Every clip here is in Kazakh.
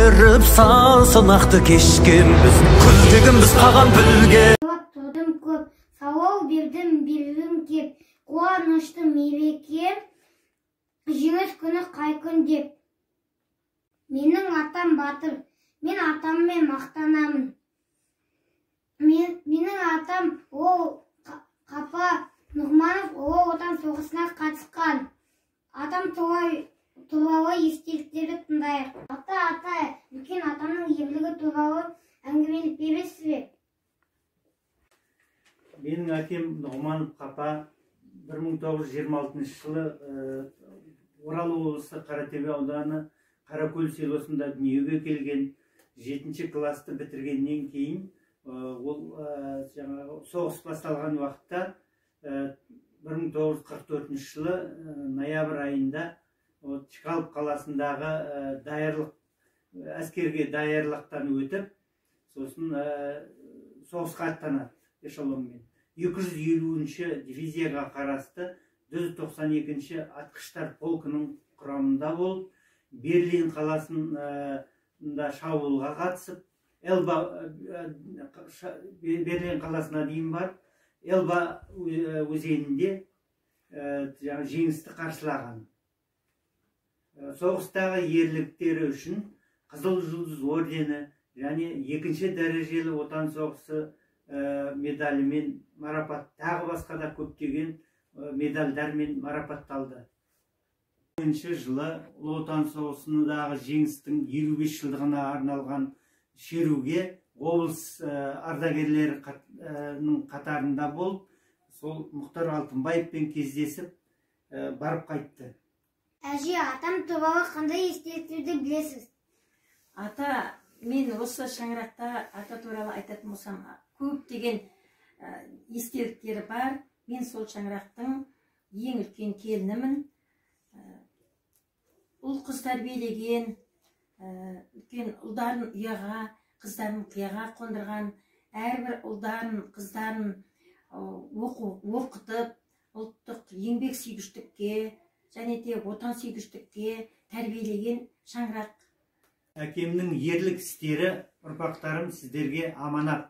көтеріп салмақты кешкенбіз, күлтегіміз қаған бүлге. Тұрдым көп, сауал бердім кеп, қуаныштым мереке, жеңіс күні қай күн деп. Менің атам батыр, мен атаммен мақтанамын. Менің атам ол Қапа Нұғманов, ол отан соғысына қатысқан. Атам туралы естеліктерді тыңдайық. Ата, үлкен атамның ерлігі туралы әңгімелеп бересіз бе? Менің әкем Нұғманов Қапа 1926 жылы Орал облысы Қаратөбе ауданы Қаракөл селосында дүниеге келген. 7-ші класты бітіргеннен кейін ол соғыс басталған уақытта 1944 жылы ноябрь айында Чкалов қаласындағы әскерге даярлықтан өтіп, сосын соғысқа аттанады эшелонмен. 250-ші дивизияға қарасты 192-ші атқыштар полкының құрамында болып, Берлин қаласында шабуылға қатысып, Берлин қаласына дейін бар, Элба өзенінде жеңісті қарсылаған. Соғыстағы ерліктері үшін Қызыл жұлдыз ордені және 2-ші дәрежелі отан соғысы медалімен марапат, тағы басқа да көптеген медальдармен марапатталды. 2000 жылы Ұлы Отан соғысындағы жеңістің 55 жылдығына арналған шеруге облыс ардагерлерінің қатарында болып, сол Мұхтар Алтынбаевпен кездесіп барып қайтты. Әже, атам туралы қандай естеліктерді білесіз? Ата, мен осы шаңырақта ата туралы айтатын болсам, көптеген естеліктері бар. Мен сол шаңырақтың ең үлкен келінімін. Ұл қыз тәрбиелеген, үлкен ұлдарын ұяға, қыздарын қияға қондырған, әрбір ұлдарын, қыздарын оқытып, ұлттық еңбек сүйгіштікке және де отан сүйгіштікке тәрбиелеген шаңырақ. Әкемнің ерлік істері ұрпақтарым сіздерге аманат.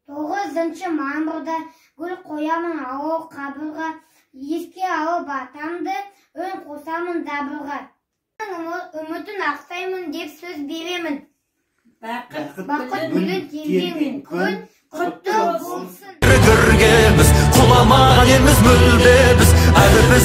9 мамырда гүл қоямын ауыл қабырға, еске алып атамды, өн қосамын дабырға. Үмітін ақтаймын деп сөз беремін. Бақыт гүлі терген күн құтты болсын. Біргеміз, құламаған елміз мүлде біз, әлі біз